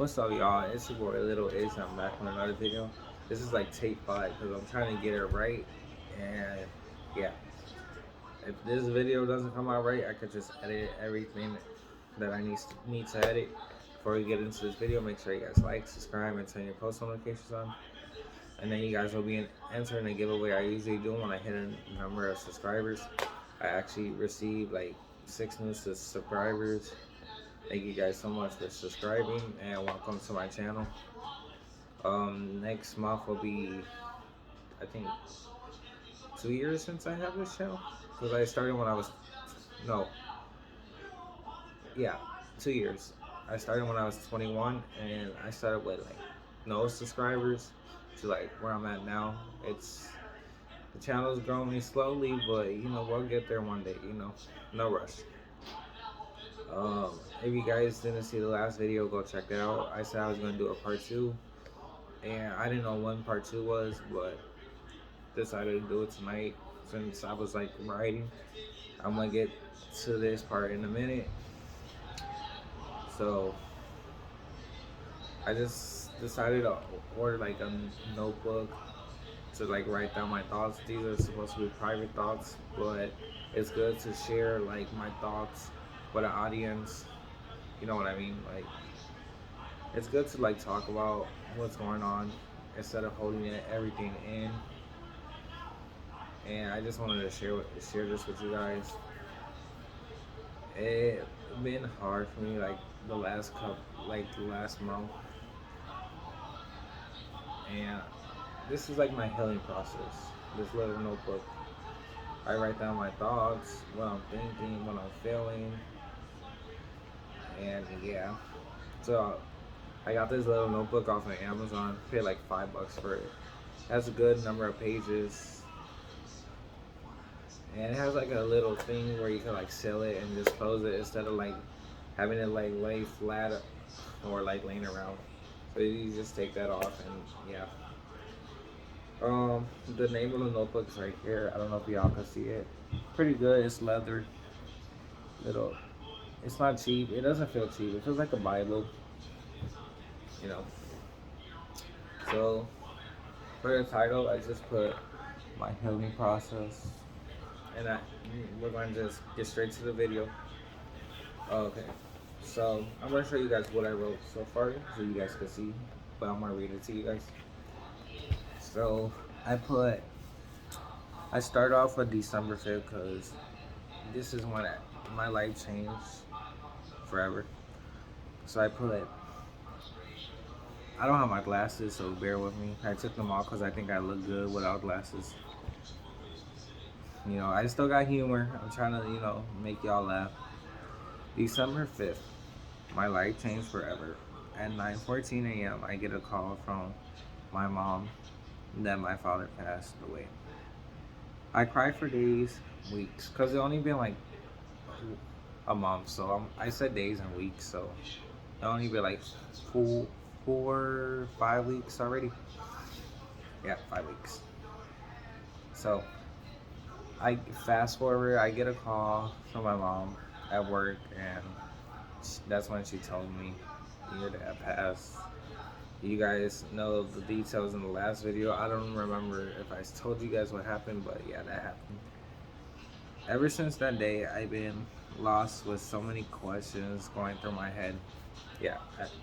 What's up, y'all? It's your boy Little Ace. I'm back with another video. This is like take 5 because I'm trying to get it right. And yeah, if this video doesn't come out right, I could just edit everything that I need to edit. Before we get into this video, make sure you guys like, subscribe, and turn your post notifications on. And then you guys will be entering a giveaway I usually do when I hit a number of subscribers. I actually received like 6 new subscribers. Thank you guys so much for subscribing and welcome to my channel. Next month will be, I think, 2 years since I have this channel. Because I started when I was, no, yeah, 2 years. I started when I was 21 and I started with like no subscribers to like where I'm at now. The channel's growing slowly, but you know, we'll get there one day, you know, no rush. If you guys didn't see the last video, go check that out. I said I was going to do a part 2. And I didn't know when part 2 was, but decided to do it tonight since I was like writing. I'm gonna get to this part in a minute. So I just decided to order like a notebook to like write down my thoughts. These are supposed to be private thoughts, but it's good to share like my thoughts with an audience. You know what I mean? Like it's good to like talk about what's going on instead of holding everything in. And I just wanted to share this with you guys. It's been hard for me like the last month, and this is like my healing process. This little notebook, I write down my thoughts, what I'm thinking, what I'm feeling, and yeah. So I got this little notebook off of Amazon. Paid like $5 for it. It has a good number of pages. And it has like a little thing where you can like seal it and just close it instead of like having it like lay flat or like laying around. So you just take that off and yeah. The name of the notebook is right here. I don't know if y'all can see it. Pretty good. It's leather. Little. It's not cheap. It doesn't feel cheap. It feels like a Bible. You know. So for the title, I just put my healing process. And we're going to just get straight to the video. Okay, so I'm going to show you guys what I wrote so far so you guys can see, but I'm going to read it to you guys. So I start off with December 5th because this is when my life changed forever. So I don't have my glasses, so bear with me. I took them off because I think I look good without glasses. You know, I still got humor. I'm trying to, you know, make y'all laugh. December 5th, my life changed forever. At 9:14 a.m., I get a call from my mom that my father passed away. I cried for days, weeks, because it only been like a month. So I said days and weeks, so it only been like 5 weeks already. Yeah, 5 weeks. So I fast forward, I get a call from my mom at work, and that's when she told me your dad passed. You guys know the details in the last video. I don't remember if I told you guys what happened, but yeah, that happened. Ever since that day, I've been lost with so many questions going through my head. Yeah,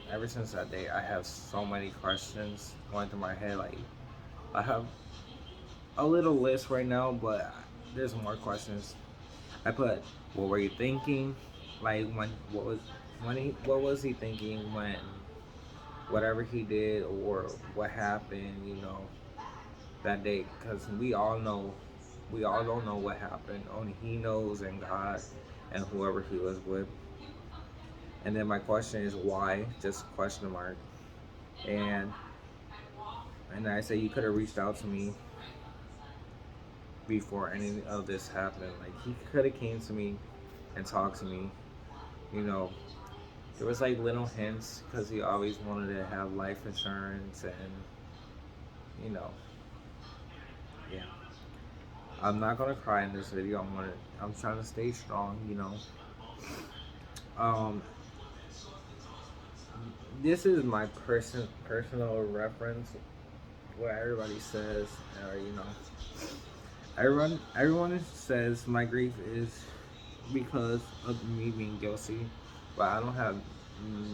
ever since that day, I have so many questions going through my head. Like, I have a little list right now, but there's more questions. I put, what were you thinking? Like, what was he thinking when whatever he did or what happened, you know, that day? Because we all don't know what happened. Only he knows, and God and whoever he was with. And then my question is why? Just question mark. And I say you could have reached out to me before any of this happened. Like he could have came to me and talked to me. You know, there was like little hints because he always wanted to have life insurance and you know, yeah. I'm not gonna cry in this video. I'm trying to stay strong. You know. Um, this is my personal reference. What everybody says, or everyone says my grief is because of me being guilty, but I don't have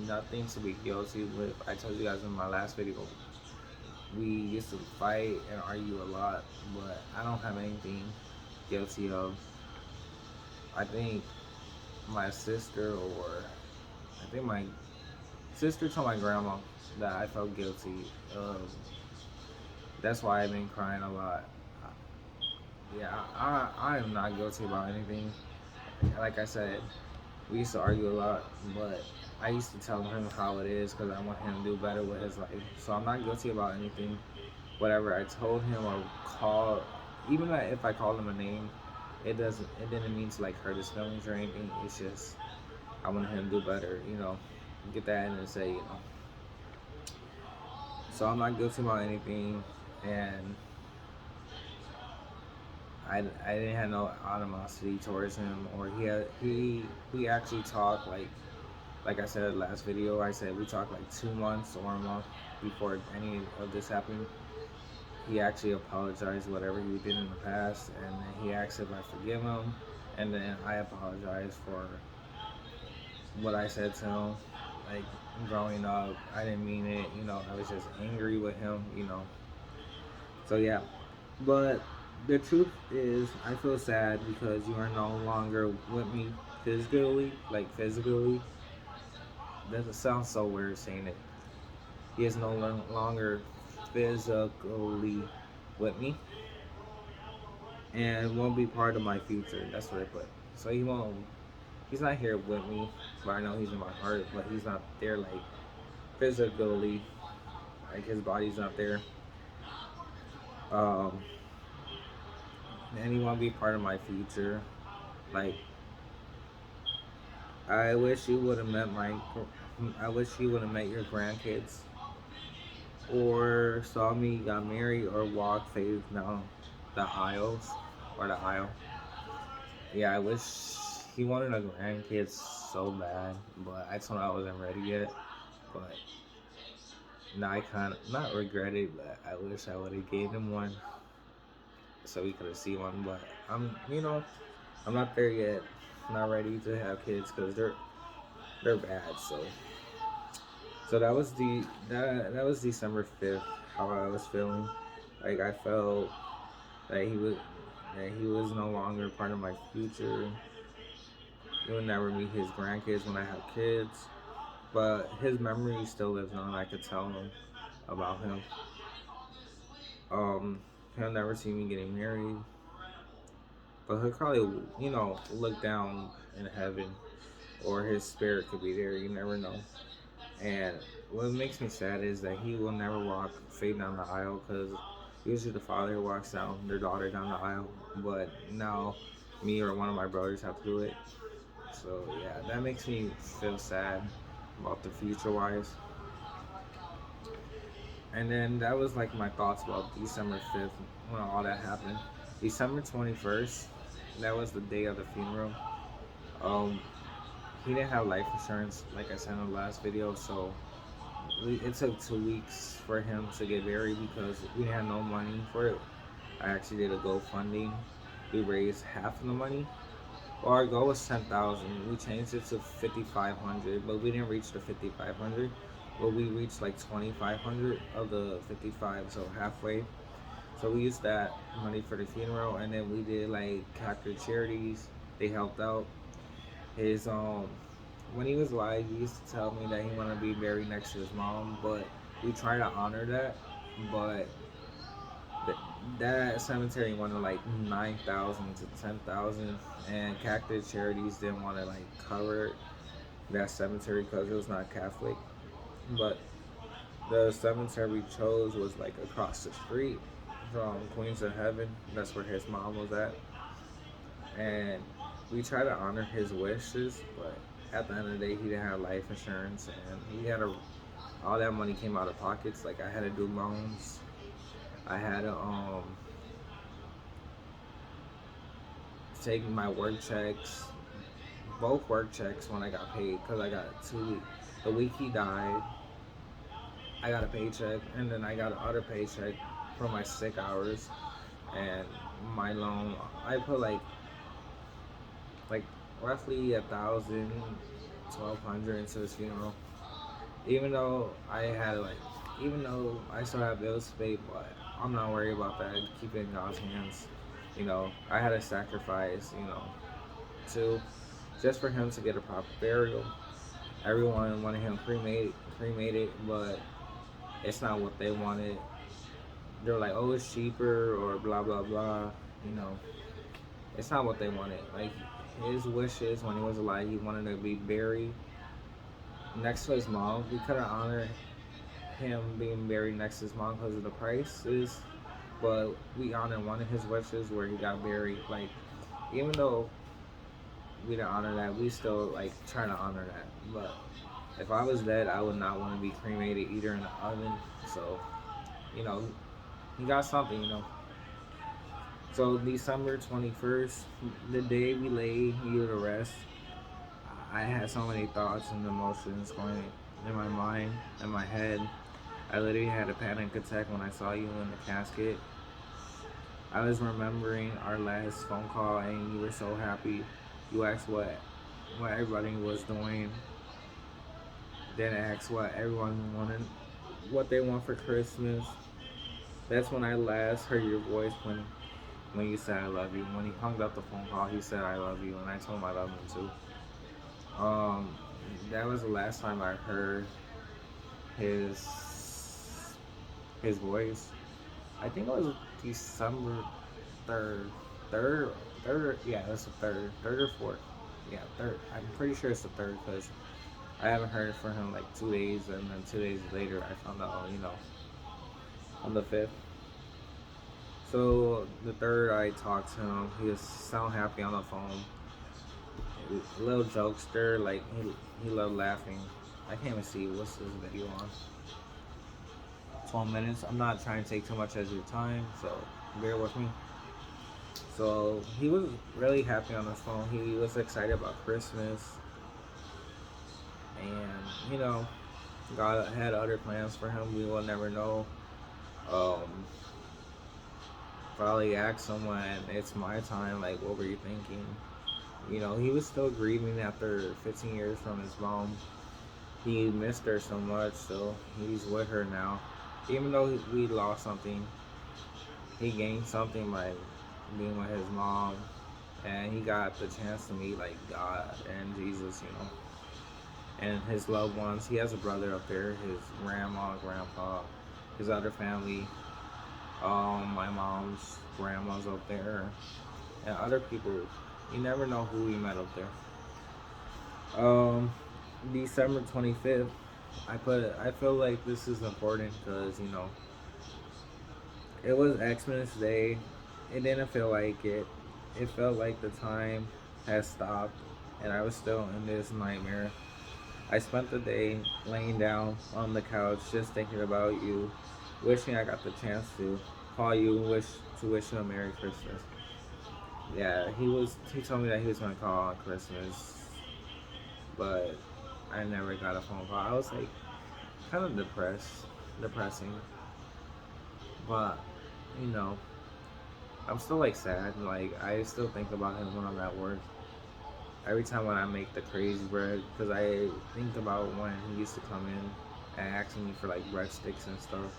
nothing to be guilty with. I told you guys in my last video, we used to fight and argue a lot, but I don't have anything guilty of. I think my sister, or I think my sister told my grandma that I felt guilty. That's why I've been crying a lot. Yeah, I am not guilty about anything. Like I said, we used to argue a lot, but I used to tell him how it is because I want him to do better with his life. So I'm not guilty about anything. Whatever I told him or called, even if I called him a name, it didn't mean to like hurt his feelings or anything. It's just I want him to do better, get that in and say, So I'm not guilty about anything, and I didn't have no animosity towards him, or we actually talked like I said last video. I said we talked like 2 months or a month before any of this happened. He actually apologized whatever he did in the past, and then he asked if I forgive him, and then I apologized for what I said to him. Like growing up, I didn't mean it. I was just angry with him. So yeah, but the truth is, I feel sad because you are no longer with me physically. Like physically, that sounds so weird saying it. He is no longer physically with me, and won't be part of my future. That's what I put. So he won't. He's not here with me, but I know he's in my heart. But he's not there like physically. Like his body's not there. Um, and he won't be part of my future. Like I wish you would have met I wish you would have met your grandkids, or saw me got married, or walk face down the aisles or the aisle. Yeah, I wish he wanted a grandkids so bad, but I told him I wasn't ready yet. But now I kind of not regret it, but I wish I would have gave him one so we could have seen one. But I'm not there yet. I'm not ready to have kids because they're bad. So that was December 5th. How I was feeling, like I felt that he was no longer part of my future. He would never meet his grandkids when I have kids, but his memory still lives on. I could tell him about him. Um, he'll never see me getting married, but he'll probably look down in heaven, or his spirit could be there. You never know. And what makes me sad is that he will never walk straight down the aisle because usually the father walks down their daughter down the aisle, but now me or one of my brothers have to do it. So yeah, that makes me feel sad about the future wise. And then that was like my thoughts about December 5th when all that happened. December 21st, that was the day of the funeral. Um, he didn't have life insurance, like I said in the last video, so it took 2 weeks for him to get buried because we had no money for it. I actually did a GoFundMe. We raised half of the money. Well, our goal was 10,000. We changed it to 5,500, but we didn't reach the 5,500. But we reached like 2,500 of the 55, so halfway. So we used that money for the funeral, and then we did like Catholic charities. They helped out. His when he was alive, he used to tell me that he wanted to be buried next to his mom, but we try to honor that. But that cemetery wanted like 9,000 to 10,000, and Catholic charities didn't want to like cover that cemetery because it was not Catholic. But the cemetery we chose was like across the street from Queens of Heaven. That's where his mom was at, and we try to honor his wishes. But at the end of the day, he didn't have life insurance, and all that money came out of pockets. Like I had to do loans. I had to take my work checks, both work checks when I got paid, because I got 2 weeks. The week he died, I got a paycheck, and then I got another paycheck for my sick hours and my loan. I put like roughly 1,000, 1,200 into his funeral. Even though I had like, even though I still have bills to pay, but I'm not worried about that. Keep it in God's hands. I had to sacrifice, to just for him to get a proper burial. Everyone wanted him cremated, but it's not what they wanted. They're like, oh, it's cheaper or blah blah blah. You know, it's not what they wanted. Like his wishes when he was alive, he wanted to be buried next to his mom. We could have honored him being buried next to his mom because of the prices, but we honored one of his wishes where he got buried. Like even though we didn't honor that, we still like trying to honor that. But if I was dead, I would not want to be cremated either in the oven. So you know, he got something. So December 21st, the day we lay you to rest, I had so many thoughts and emotions going in my mind and my head. I literally had a panic attack when I saw you in the casket. I was remembering our last phone call and you were so happy. You asked what everybody was doing. Then asked what everyone wanted, what they want for Christmas. That's when I last heard your voice when you said I love you. When he hung up the phone call, he said I love you, and I told him I love him too. Um, that was the last time I heard his his voice. I think it was December third, third, third. Yeah, it was the third or fourth. Yeah, third. I'm pretty sure it's the third because I haven't heard from him like 2 days, and then 2 days later I found out, on the fifth. So the third, I talked to him. He was sound happy on the phone. A little jokester, like he loved laughing. I can't even see what's this video on. 12 minutes. I'm not trying to take too much of your time, so bear with me. So he was really happy on his phone. He was excited about Christmas, and God had other plans for him. We will never know. Um, Probably ask someone, it's my time. Like, what were you thinking? He was still grieving after 15 years from his mom. He missed her so much, so he's with her now. Even though we lost something, he gained something by being with his mom, and he got the chance to meet like God and Jesus, and his loved ones. He has a brother up there, his grandma, grandpa, his other family. My mom's grandma's up there, and other people. You never know who we met up there. December 25th. I feel like this is important because it was Xmas Day. It didn't feel like it. It felt like the time had stopped, and I was still in this nightmare. I spent the day laying down on the couch just thinking about you, wishing I got the chance to call you, to wish you a Merry Christmas. Yeah, he told me that he was gonna call on Christmas, but I never got a phone call. I was like kind of depressing, but you know, I'm still like sad. Like I still think about him when I'm at work. Every time when I make the crazy bread, because I think about when he used to come in and ask me for like breadsticks and stuff.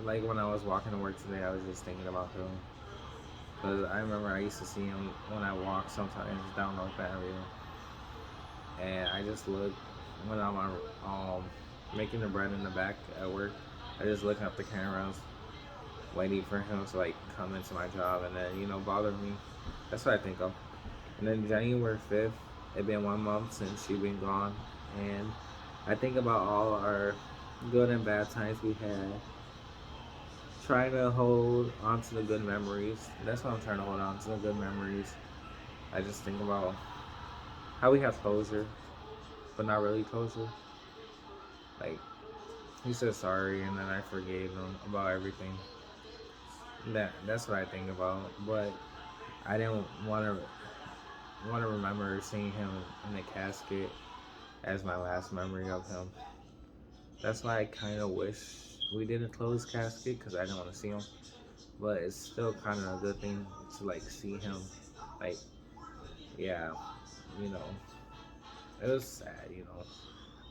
Like when I was walking to work today, I was just thinking about him. Cause I remember I used to see him when I walked sometimes down North Avenue, and I just look when I'm making the bread in the back at work. I just looking up the cameras, waiting for him to like come into my job, and then bother me. That's what I think of. And then January 5th, it been 1 month since she been gone, and I think about all our good and bad times we had. Trying to hold on to the good memories. That's what I'm trying to hold on to, the good memories. I just think about how we have closure, but not really closure. Like he said sorry, and then I forgave him about everything. That's what I think about. But I didn't want to remember seeing him in the casket as my last memory of him. That's why I kind of wish we didn't close casket because I didn't want to see him. But it's still kind of a good thing to like see him. Like, yeah, you know, it was sad.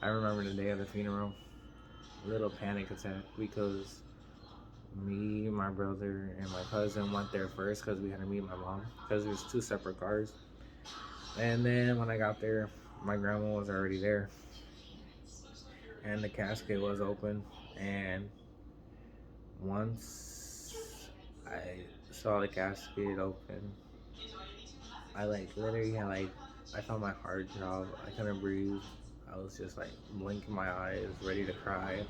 I remember the day of the funeral, little panic attack because me, my brother, and my cousin went there first because we had to meet my mom because it was two separate cars. And then when I got there, my grandma was already there, and the casket was open. And once I saw the casket open, I like literally had like I felt my heart drop. I couldn't breathe. I was just like blinking my eyes, ready to cry,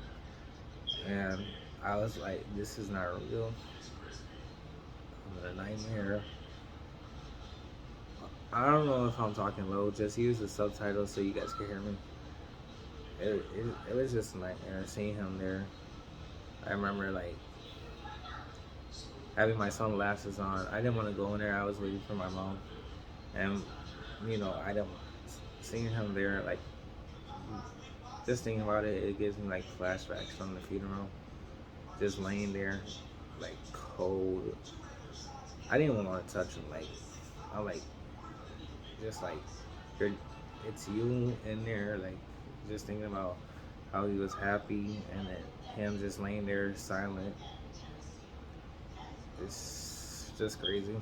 and I was like, "This is not real. I'm in a nightmare." I don't know if I'm talking low. Just use the subtitles so you guys can hear me. It was just a nightmare seeing him there. I remember like having my sunglasses on. I didn't want to go in there. I was waiting for my mom, and I don't seeing him there like just thinking about it. It gives me like flashbacks from the funeral. Just laying there, like cold. I didn't even want to touch him. Like I'm like just like you're, it's you in there. Like just thinking about how he was happy and then him just laying there silent. It's just crazy.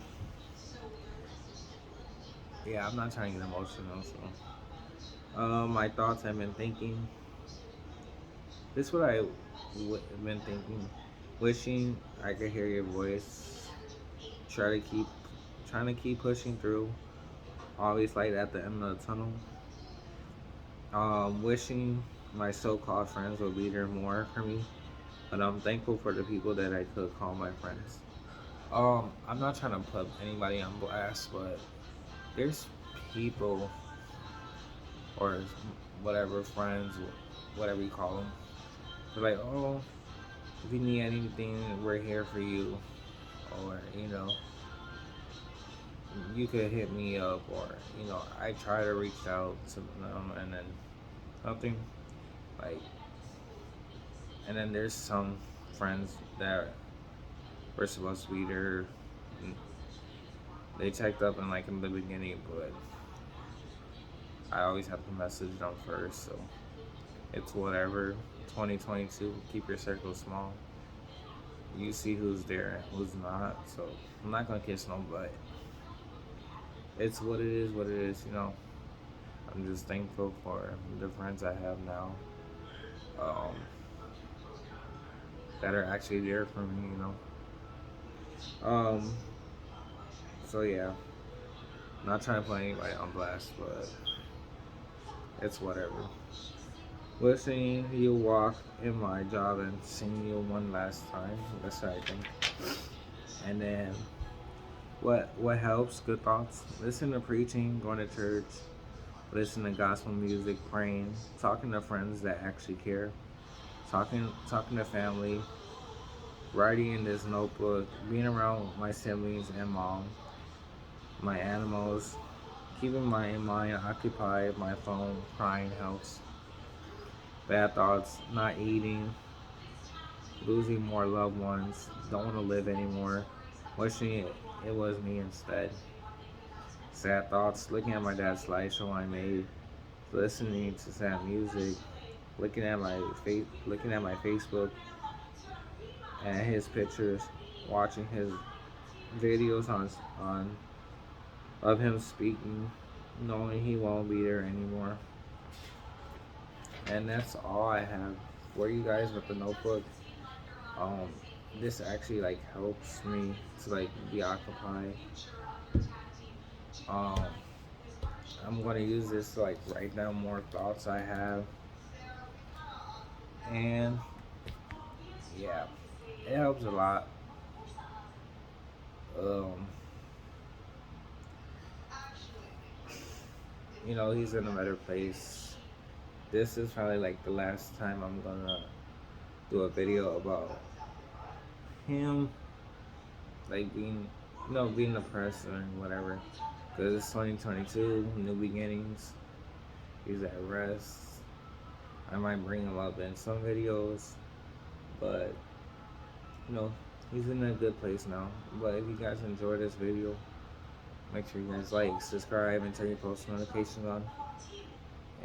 Yeah, I'm not trying to get emotional. So, my thoughts I've been thinking. This is what I've been thinking. Wishing I could hear your voice. Try to keep, trying to keep pushing through. Always light at the end of the tunnel. Wishing my so-called friends would be there more for me, but I'm thankful for the people that I could call my friends. I'm not trying to put anybody on blast, but there's people or whatever friends, whatever you call them. They're like, oh, if you need anything, we're here for you, or you could hit me up, or I try to reach out to them, and then something like, and then there's some friends that were supposed to be there. They checked up in the beginning, but I always have to message them first, so it's whatever. 2022, keep your circle small. You see who's there, who's not. So I'm not gonna kiss no butt. It's what it is, what it is. I'm just thankful for the friends I have now, um, that are actually there for me. Um, so yeah, not trying to put anybody on blast, but it's whatever. Listening you walk in my job and seeing you one last time. That's what I think. And then what helps? Good thoughts. Listen to preaching, going to church, listen to gospel music, praying, talking to friends that actually care, talking to family, writing in this notebook, being around my siblings and mom, my animals, keeping my mind occupied, my phone, crying helps. Bad thoughts, not eating, losing more loved ones, don't want to live anymore, wishing it was me instead. Sad thoughts, looking at my dad's slideshow I made, listening to sad music, looking at my Facebook and his pictures, watching his videos on of him speaking, knowing he won't be there anymore. And that's all I have for you guys with the notebook. Um, this actually like helps me to like be occupied. Um, I'm gonna use this to like write down more thoughts I have, and yeah, it helps a lot. Um, he's in a better place. This is probably like the last time I'm gonna do a video about him, like being depressed or whatever. Cause it's 2022, new beginnings. He's at rest. I might bring him up in some videos, but you know, he's in a good place now. But if you guys enjoyed this video, make sure you guys like, subscribe, and turn your post notifications on.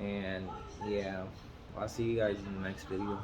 And yeah, I'll see you guys in the next video.